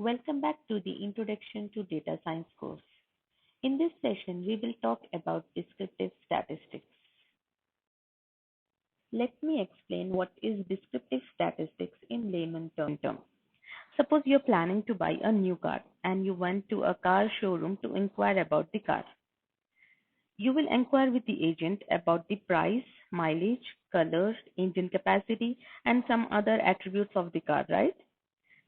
Welcome back to the Introduction to Data Science course. In this session, we will talk about descriptive statistics. Let me explain what is descriptive statistics in layman terms. Suppose you're planning to buy a new car and you went to a car showroom to inquire about the car. You will inquire with the agent about the price, mileage, colors, engine capacity, and some other attributes of the car, right?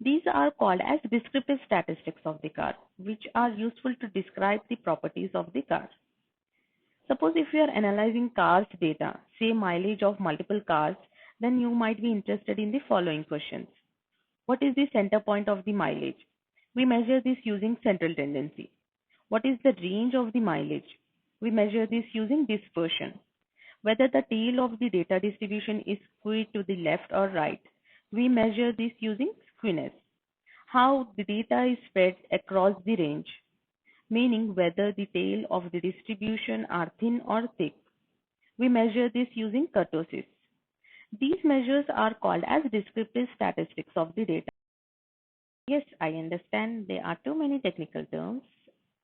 These are called as descriptive statistics of the car, which are useful to describe the properties of the car. Suppose if you are analyzing cars data, say mileage of multiple cars, then you might be interested in the following questions. What is the center point of the mileage? We measure this using central tendency. What is the range of the mileage? We measure this using dispersion. Whether the tail of the data distribution is skewed to the left or right. We measure this using skewness. How the data is spread across the range, meaning whether the tail of the distribution are thin or thick. We measure this using kurtosis. These measures are called as descriptive statistics of the data. Yes, I understand there are too many technical terms.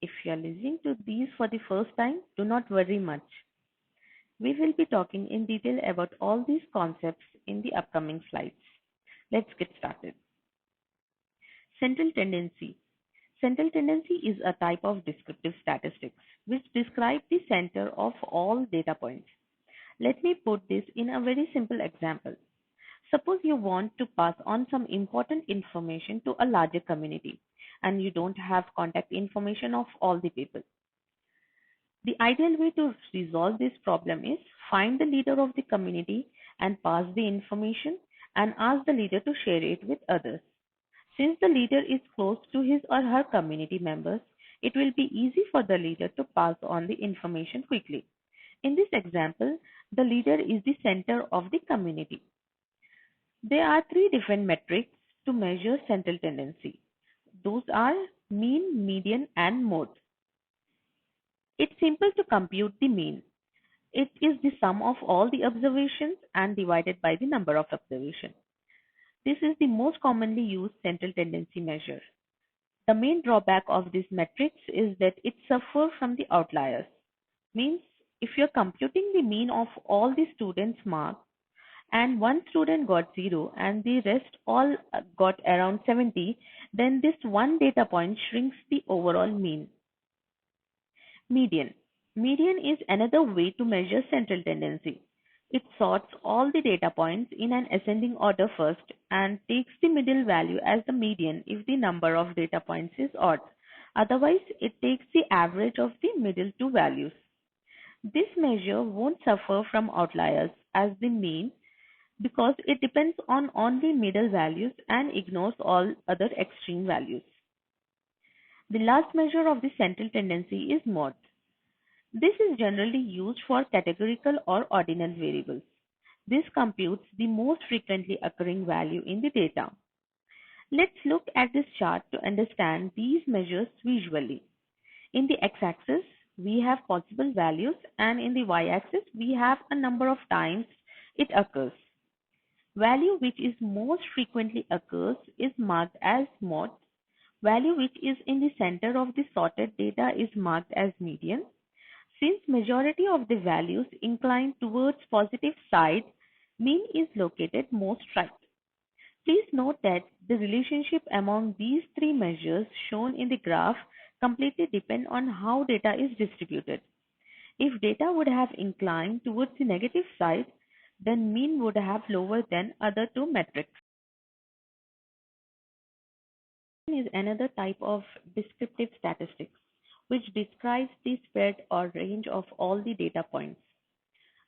If you are listening to these for the first time, do not worry much. We will be talking in detail about all these concepts in the upcoming slides. Let's get started. Central tendency. Central tendency is a type of descriptive statistics which describe the center of all data points. Let me put this in a very simple example. Suppose you want to pass on some important information to a larger community and you don't have contact information of all the people. The ideal way to resolve this problem is find the leader of the community and pass the information and ask the leader to share it with others. Since the leader is close to his or her community members, it will be easy for the leader to pass on the information quickly. In this example, the leader is the center of the community. There are three different metrics to measure central tendency. Those are mean, median, and mode. It's simple to compute the mean. It is the sum of all the observations and divided by the number of observations. This is the most commonly used central tendency measure. The main drawback of this metric is that it suffers from the outliers. Means if you're computing the mean of all the students' marks and one student got 0 and the rest all got around 70, then this one data point shrinks the overall mean. Median. Median is another way to measure central tendency. It sorts all the data points in an ascending order first and takes the middle value as the median if the number of data points is odd. Otherwise, it takes the average of the middle two values. This measure won't suffer from outliers as the mean because it depends on only middle values and ignores all other extreme values. The last measure of the central tendency is mode. This is generally used for categorical or ordinal variables. This computes the most frequently occurring value in the data. Let's look at this chart to understand these measures visually. In the x-axis, we have possible values, and in the y-axis, we have a number of times it occurs. Value which is most frequently occurs is marked as mode. Value which is in the center of the sorted data is marked as median. Since majority of the values incline towards positive side, mean is located most right. Please note that the relationship among these three measures shown in the graph completely depend on how data is distributed. If data would have inclined towards the negative side, then mean would have lower than other two metrics. Is another type of descriptive statistics, which describes the spread or range of all the data points.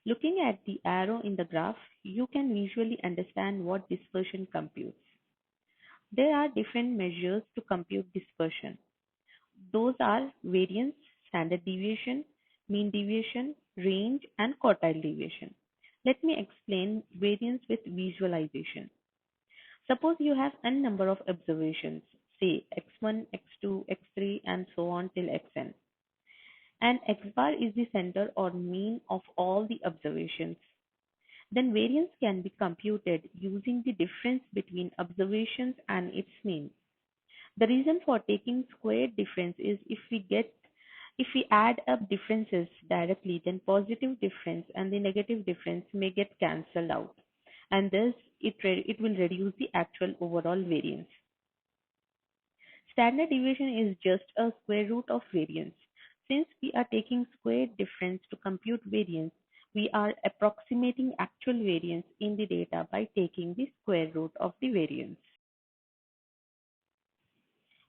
Looking at the arrow in the graph, you can visually understand what dispersion computes. There are different measures to compute dispersion. Those are variance, standard deviation, mean deviation, range, and quartile deviation. Let me explain variance with visualization. Suppose you have n number of observations, say x1, x2, x3, and so on till xn. And x bar is the center or mean of all the observations. Then variance can be computed using the difference between observations and its mean. The reason for taking squared difference is if we add up differences directly, then positive difference and the negative difference may get cancelled out, and thus it will reduce the actual overall variance. Standard deviation is just a square root of variance. Since we are taking squared difference to compute variance, we are approximating actual variance in the data by taking the square root of the variance.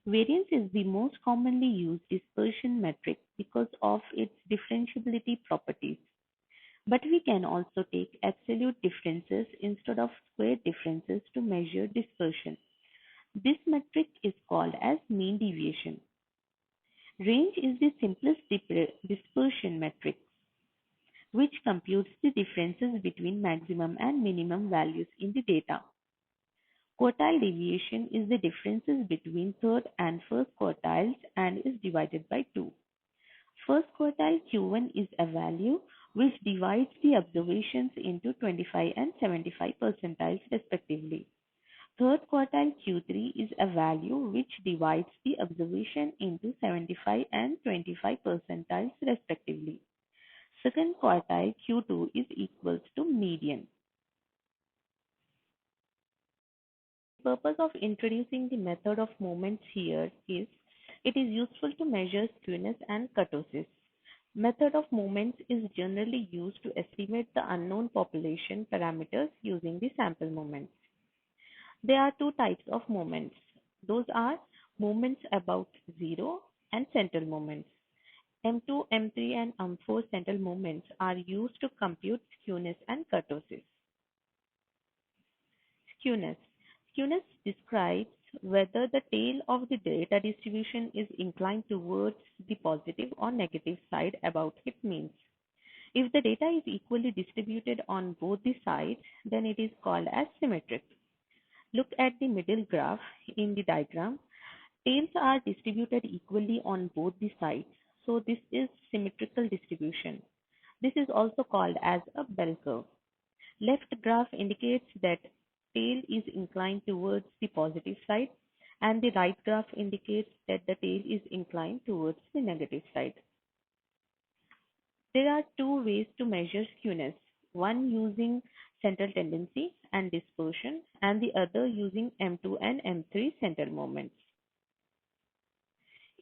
Variance is the most commonly used dispersion metric because of its differentiability properties. But we can also take absolute differences instead of squared differences to measure dispersion. This metric is called as mean deviation. Range is the simplest dispersion metric, which computes the differences between maximum and minimum values in the data. Quartile deviation is the differences between third and first quartiles and is divided by 2. First quartile Q1 is a value which divides the observations into 25 and 75 percentiles respectively. Third quartile Q3 is a value which divides the observation into 75 and 25 percentiles respectively. Second quartile Q2 is equals to median. The purpose of introducing the method of moments here is it is useful to measure skewness and kurtosis. Method of moments is generally used to estimate the unknown population parameters using the sample moments. There are two types of moments. Those are moments about zero and central moments. M2, M3 and M4 central moments are used to compute skewness and kurtosis. Skewness. Skewness describes whether the tail of the data distribution is inclined towards the positive or negative side about its means. If the data is equally distributed on both the sides, then it is called as symmetric. Look at the middle graph in the diagram. Tails are distributed equally on both the sides, so this is symmetrical distribution. This is also called as a bell curve. Left graph indicates that tail is inclined towards the positive side, and the right graph indicates that the tail is inclined towards the negative side. There are two ways to measure skewness, one using central tendency and dispersion, and the other using M2 and M3 central moments.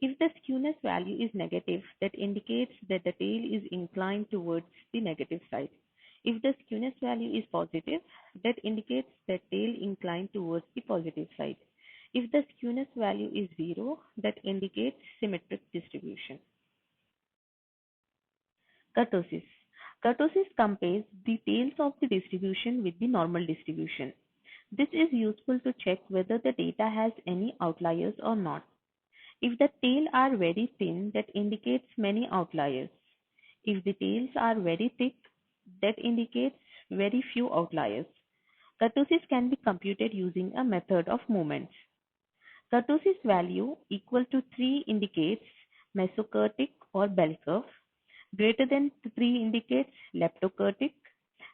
If the skewness value is negative, that indicates that the tail is inclined towards the negative side. If the skewness value is positive, that indicates that tail inclined towards the positive side. If the skewness value is 0, that indicates symmetric distribution. Kurtosis. Kurtosis compares the tails of the distribution with the normal distribution. This is useful to check whether the data has any outliers or not. If the tails are very thin, that indicates many outliers. If the tails are very thick, that indicates very few outliers. Kurtosis can be computed using a method of moments. Kurtosis value equal to 3 indicates Mesokurtic or bell curve, greater than 3 indicates Leptokurtic,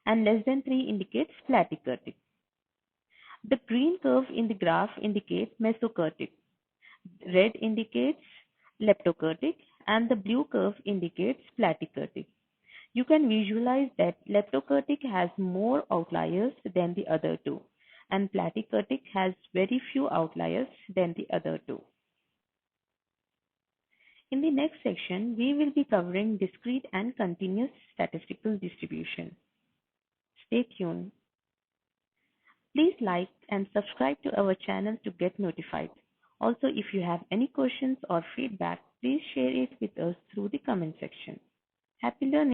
and less than 3 indicates Platykurtic. The green curve in the graph indicates Mesokurtic, red indicates Leptokurtic, and the blue curve indicates Platykurtic. You can visualize that Leptokurtic has more outliers than the other two, and Platykurtic has very few outliers than the other two. In the next section, we will be covering discrete and continuous statistical distribution. Stay tuned. Please like and subscribe to our channel to get notified. Also, if you have any questions or feedback, please share it with us through the comment section. Happy learning!